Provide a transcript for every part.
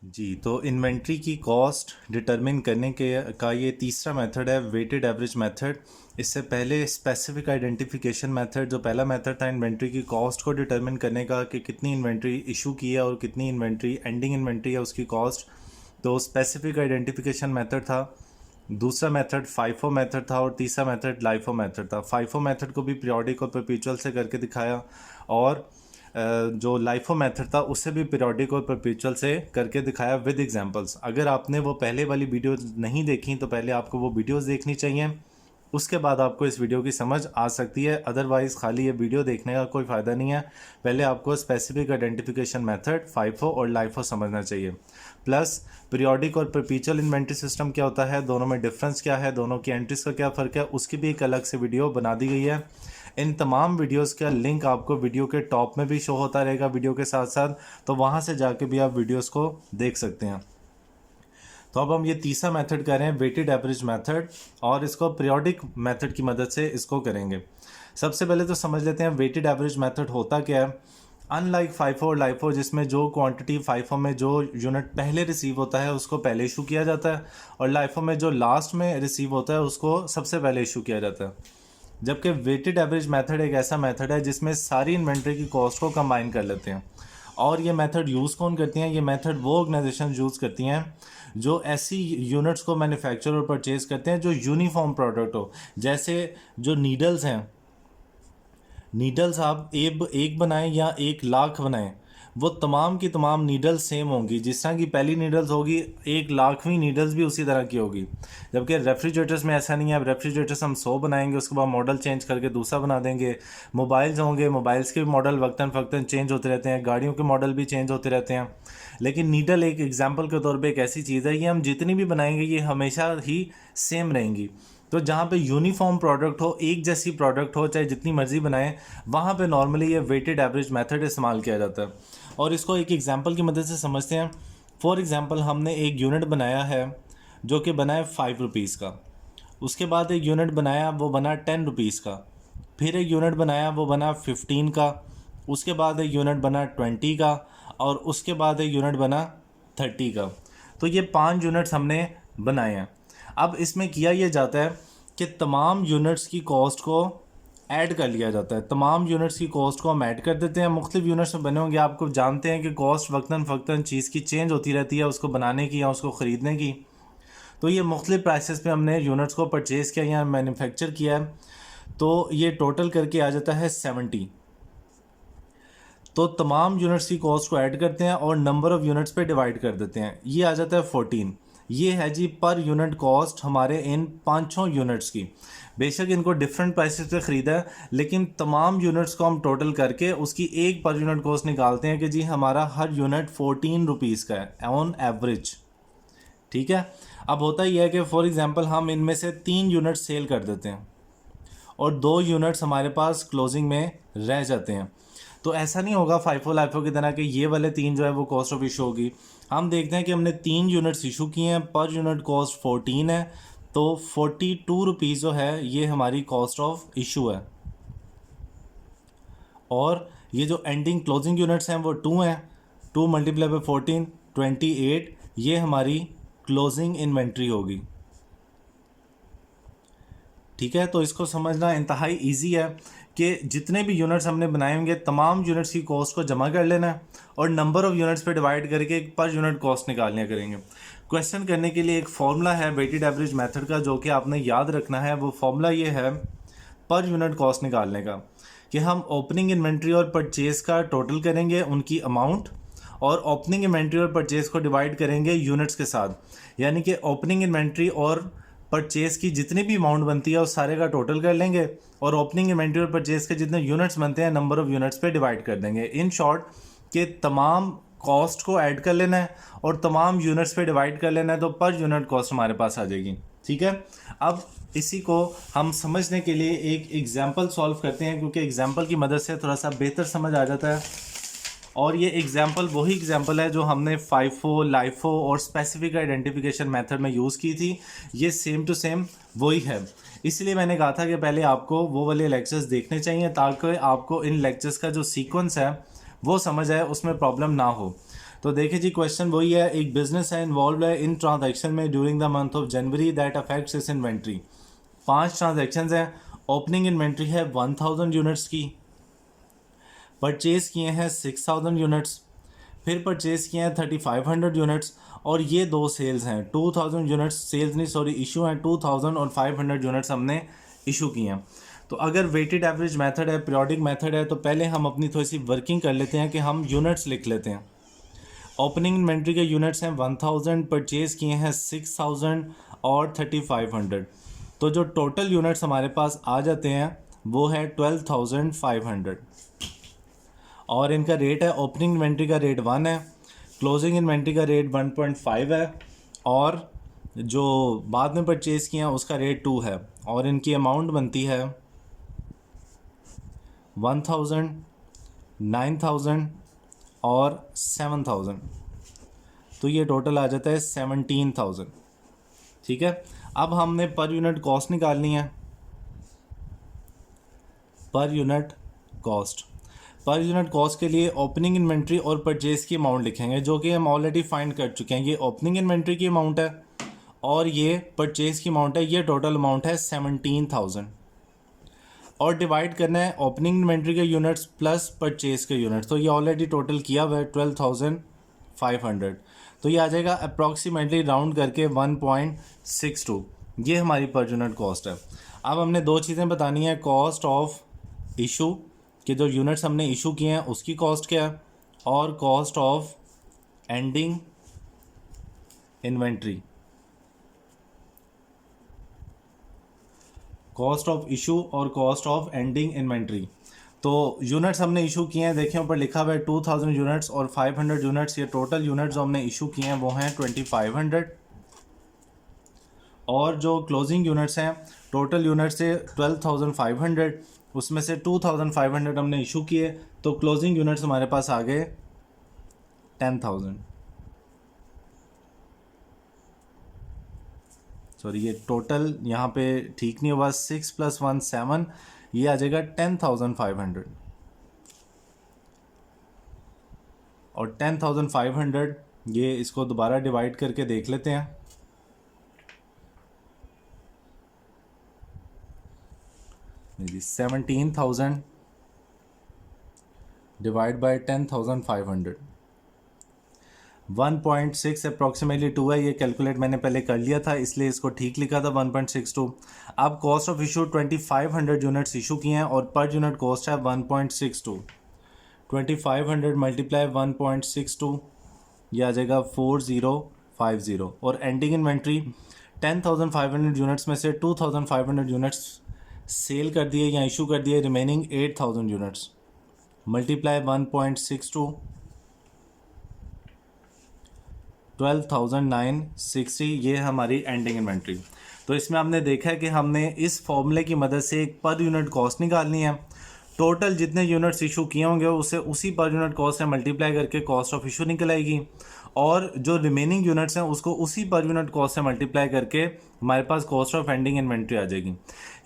जी, तो इन्वेंट्री की cost determine करने के का ये तीसरा मेथड है, वेटेड एवरेज मेथड। इससे पहले स्पेसिफिक आइडेंटिफिकेशन मेथड, जो पहला मेथड था इन्वेंट्री की कॉस्ट को डिटरमिन करने का कि कितनी इन्वेंट्री इशू की है और कितनी इन्वेंट्री एंडिंग इन्वेंट्री है उसकी कॉस्ट, तो स्पेसिफिक आइडेंटिफिकेशन मेथड था। दूसरा मेथड फाइफो मेथड था और तीसरा मेथड लाइफो मेथड था। फाइफो मेथड को भी पीरियोडिक और परपेचुअल से करके दिखाया, और जो लाइफो मेथड था उससे भी पीरियोडिक और परपेचुअल से करके दिखाया विद एग्जांपल्स। अगर आपने वो पहले वाली वीडियो नहीं देखी तो पहले आपको वो वीडियोस देखनी चाहिए, उसके बाद आपको इस वीडियो की समझ आ सकती है। अदरवाइज़ खाली ये वीडियो देखने का कोई फ़ायदा नहीं है। पहले आपको स्पेसिफिक आइडेंटिफिकेशन मेथड फाइफो और लाइफो समझना चाहिए। प्लस पीरियोडिक और परपेचुअल इन्वेंट्री सिस्टम क्या होता है, दोनों में डिफरेंस क्या है, दोनों की एंट्रीज का क्या फ़र्क है, उसकी भी एक अलग से वीडियो बना दी गई है। इन तमाम वीडियोस का लिंक आपको वीडियो के टॉप में भी शो होता रहेगा वीडियो के साथ साथ, तो वहाँ से जाके भी आप वीडियोस को देख सकते हैं। तो अब हम ये तीसरा मेथड कर रहे हैं, वेटेड एवरेज मेथड, और इसको पीरियोडिक मेथड की मदद से इसको करेंगे। सबसे पहले तो समझ लेते हैं वेटेड एवरेज मेथड होता क्या है। अनलाइक फाइफो और लाइफो, जिसमें जो क्वांटिटी फाइफो में जो यूनिट पहले रिसीव होता है उसको पहले इशू किया जाता है, और लाइफो में जो लास्ट में रिसीव होता है उसको सबसे पहले इशू किया जाता है। जबकि वेटेड एवरेज मेथड एक ऐसा मेथड है जिसमें सारी इन्वेंट्री की कॉस्ट को कंबाइन कर लेते हैं। और ये मेथड यूज़ कौन करती हैं? ये मेथड वो ऑर्गेनाइजेशन यूज़ करती हैं जो ऐसी यूनिट्स को मैन्युफैक्चर और परचेज करते हैं जो यूनिफॉर्म प्रोडक्ट हो। जैसे जो नीडल्स हैं, नीडल्स आप एक बनाएं या 1 लाख बनाएं, वो तमाम की तमाम नीडल्स सेम होंगी। जिस तरह की पहली नीडल्स होगी, 1 लाखवीं नीडल्स भी उसी तरह की होगी। जबकि रेफ्रिजरेटर्स में ऐसा नहीं है। अब रेफ्रिजरेटर्स हम 100 बनाएंगे, उसके बाद मॉडल चेंज करके दूसरा बना देंगे। मोबाइल्स होंगे, मोबाइल्स के भी मॉडल वक्तन फ़क्तन चेंज होते रहते हैं, गाड़ियों के मॉडल भी चेंज होते रहते हैं। लेकिन नीडल एक एग्जाम्पल के तौर पर एक ऐसी चीज़ है, ये हम जितनी भी बनाएंगे ये हमेशा ही सेम रहेंगी। तो जहाँ पे यूनिफॉर्म प्रोडक्ट हो, एक जैसी प्रोडक्ट हो, चाहे जितनी मर्जी बनाएं, वहाँ पे नॉर्मली ये वेटेड एवरेज मेथड इस्तेमाल किया जाता है। और इसको एक एग्जांपल की मदद से समझते हैं। फॉर एग्जांपल, हमने एक यूनिट बनाया है जो कि बना है 5 रुपीज़ का। उसके बाद एक यूनिट बनाया, वो बना 10 रुपीज़ का। फिर एक यूनिट बनाया, वो बना 15 का। उसके बाद एक यूनिट बना 20 का, और उसके बाद एक यूनिट बना 30 का। तो ये 5 यूनिट्स हमने बनाए हैं। अब इसमें किया यह जाता है कि तमाम यूनिट्स की कॉस्ट को ऐड कर लिया जाता है। तमाम यूनिट्स की कॉस्ट को हम ऐड कर देते हैं। मुख्तलिफ यूनिट्स में बने होंगे, आपको जानते हैं कि कॉस्ट वक्तन फ़क्तन चीज़ की चेंज होती रहती है, उसको बनाने की या उसको ख़रीदने की। तो ये मुख्तलिफ प्राइसेस पे हमने यूनिट्स को परचेज़ किया या मैन्युफैक्चर किया है, तो ये टोटल करके आ जाता है 70। तो तमाम यूनिट्स की कॉस्ट को ऐड करते हैं और नंबर ऑफ़ यूनिट्स पे डिवाइड कर देते हैं, ये आ जाता है 14। ये है जी पर यूनिट कॉस्ट हमारे इन 5 यूनिट्स की। बेशक इनको डिफरेंट प्राइसेस पे ख़रीदा है, लेकिन तमाम यूनिट्स को हम टोटल करके उसकी एक पर यूनिट कॉस्ट निकालते हैं कि जी हमारा हर यूनिट 14 रुपीज़ का है ऑन एवरेज। ठीक है। अब होता ही है कि फॉर एग्जांपल हम इनमें से 3 यूनिट सेल कर देते हैं और 2 यूनिट्स हमारे पास क्लोजिंग में रह जाते हैं। तो ऐसा नहीं होगा फाइफो लाइफो की तरह कि ये वाले 3 जो है वो कॉस्ट ऑफ इशू होगी। हम देखते हैं कि हमने 3 यूनिट्स इशू किए हैं, पर यूनिट कॉस्ट 14 है, तो 42 रुपीज़ जो है ये हमारी कॉस्ट ऑफ इशू है। और ये जो एंडिंग क्लोजिंग यूनिट्स हैं वो 2 हैं। 2 मल्टीप्लाई बाई 14, 28, ये हमारी क्लोजिंग इन्वेंट्री होगी। ठीक है। तो इसको समझना इंतहाई इजी है कि जितने भी यूनिट्स हमने बनाए होंगे तमाम यूनिट्स की कॉस्ट को जमा कर लेना है और नंबर ऑफ़ यूनिट्स पे डिवाइड करके एक पर यूनिट कॉस्ट निकालने करेंगे। क्वेश्चन करने के लिए एक फॉर्मूला है वेटेड एवरेज मेथड का जो कि आपने याद रखना है। वो फॉर्मूला ये है पर यूनिट कॉस्ट निकालने का, कि हम ओपनिंग इन्वेंट्री और परचेज़ का टोटल करेंगे उनकी अमाउंट, और ओपनिंग इन्वेंट्री और परचेज़ को डिवाइड करेंगे यूनिट्स के साथ। यानी कि ओपनिंग इन्वेंट्री और परचेज़ की जितनी भी अमाउंट बनती है उस सारे का टोटल कर लेंगे, और ओपनिंग इन्वेंट्री और परचेज़ के जितने यूनिट्स बनते हैं नंबर ऑफ़ यूनिट्स पे डिवाइड कर देंगे। इन शॉर्ट कि तमाम कॉस्ट को ऐड कर लेना है और तमाम यूनिट्स पे डिवाइड कर लेना है, तो पर यूनिट कॉस्ट हमारे पास आ जाएगी। ठीक है। अब इसी को हम समझने के लिए एक एग्जाम्पल सॉल्व करते हैं, क्योंकि एग्जाम्पल की मदद से थोड़ा सा बेहतर समझ आ जाता है। और ये एग्जाम्पल वही एग्जाम्पल है जो हमने फाइफो, लाइफो और स्पेसिफिक आइडेंटिफिकेशन मेथड में यूज़ की थी। ये सेम टू सेम वही है। इसलिए मैंने कहा था कि पहले आपको वो वाले लेक्चर्स देखने चाहिए ताकि आपको इन लेक्चर्स का जो सीक्वेंस है वो समझ आए, उसमें प्रॉब्लम ना हो। तो देखिए जी क्वेश्चन वही है, एक बिजनेस है इन्वॉल्व है इन ट्रांजैक्शन में during the month of January that affects इस इन्वेंट्री। 5 ट्रांजैक्शंस हैं। ओपनिंग इन्वेंट्री है 1000 यूनिट्स की, परचेज किए हैं 6000 यूनिट्स, फिर परचेज किए हैं 3500 यूनिट्स, और ये 2 सेल्स हैं 2000 यूनिट्स, सेल्स नहीं सॉरी इशू हैं 2000 और 500 यूनिट्स हमने इशू किए हैं। तो अगर वेटेड एवरेज मेथड है, पीरियोडिक मेथड है, तो पहले हम अपनी थोड़ी सी वर्किंग कर लेते हैं कि हम यूनिट्स लिख लेते हैं। ओपनिंग इन्वेंट्री के यूनिट्स हैं 1000, परचेज किए हैं 6000 और 3500, तो जो टोटल यूनिट्स हमारे पास आ जाते हैं वो है 12500, और इनका रेट है, ओपनिंग इन्वेंट्री का रेट 1 है, क्लोजिंग इन्वेंट्री का रेट 1.5 है, और जो बाद में परचेज किए हैं उसका रेट 2 है, और इनकी अमाउंट बनती है 1000, 9000 और 7000, तो ये टोटल आ जाता है 17000। ठीक है, अब हमने पर यूनिट कॉस्ट निकालनी है। Per unit cost, per unit cost के लिए ओपनिंग इन्वेंट्री और परचेज की अमाउंट लिखेंगे, जो कि हम ऑलरेडी फाइंड कर चुके हैं। ये ओपनिंग इन्वेंट्री की अमाउंट है और ये परचेज की अमाउंट है, ये टोटल अमाउंट है 17000, और डिवाइड करना है ओपनिंग इन्वेंट्री के यूनिट्स प्लस परचेज के यूनिट्स, तो ये ऑलरेडी टोटल किया हुआ है 12500, तो ये आ जाएगा अप्रॉक्सीमेटली राउंड करके 1.62, ये हमारी पर यूनिट कॉस्ट है। अब हमने 2 चीज़ें बतानी है, कॉस्ट ऑफ इशू कि जो यूनिट्स हमने इशू किए हैं उसकी कॉस्ट क्या है, और cost of ending inventory, cost of issue और कॉस्ट ऑफ एंडिंग इन्वेंट्री। तो यूनिट्स हमने इशू किए हैं, देखें ऊपर लिखा हुआ है 2000 यूनिट्स और 500 यूनिट्स, ये टोटल यूनिट्स जो हमने इशू किए हैं वो हैं 2500, और जो क्लोजिंग यूनिट्स हैं टोटल यूनिट्स से 12500, उसमें से 2500 हमने इशू किए, तो क्लोजिंग यूनिट्स हमारे पास आ गए 10000। सॉरी ये टोटल यहाँ पे ठीक नहीं हुआ, 6 + 1 7, ये आ जाएगा 10500, और 10500 ये इसको दोबारा डिवाइड करके देख लेते हैं। जी 17000 डिवाइड बाय 10500, 1.6 अप्रॉक्सीमेटली 2 है, ये कैलकुलेट मैंने पहले कर लिया था इसलिए इसको ठीक लिखा था 1.62। अब cost of issue 2500 units issue किए हैं और पर यूनिट कॉस्ट है 1.62, 2500 मल्टीप्लाई 1.62, ये आ जाएगा 4050, और एंडिंग इन्वेंट्री 10500 यूनिट्स में से 2500 यूनिट्स सेल कर दिए या इशू कर दिए, रिमेनिंग 8000 यूनिट्स मल्टीप्लाई 1.62, 12960, ये हमारी एंडिंग इन्वेंट्री। तो इसमें हमने देखा है कि हमने इस फॉर्मूले की मदद से एक पर यूनिट कॉस्ट निकालनी है। टोटल जितने यूनिट्स इशू किए होंगे उसे उसी पर यूनिट कॉस्ट से मल्टीप्लाई करके कॉस्ट ऑफ इशू निकल आएगी, और जो रिमेनिंग यूनिट्स हैं उसको उसी पर यूनिट कॉस्ट से मल्टीप्लाई करके हमारे पास कॉस्ट ऑफ एंडिंग इन्वेंट्री आ जाएगी।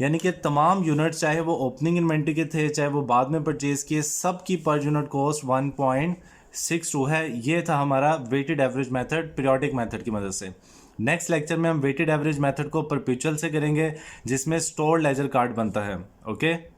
यानी कि तमाम यूनिट्स चाहे वो ओपनिंग इन्वेंट्री के थे चाहे वो बाद में परचेज किए, सब की पर यूनिट कॉस्ट 1.62 है। ये था हमारा weighted average method periodic method की मदद से। नेक्स्ट लेक्चर में हम वेटेड एवरेज मेथड को परपेचुअल से करेंगे जिसमें स्टोर लेजर कार्ड बनता है। ओके।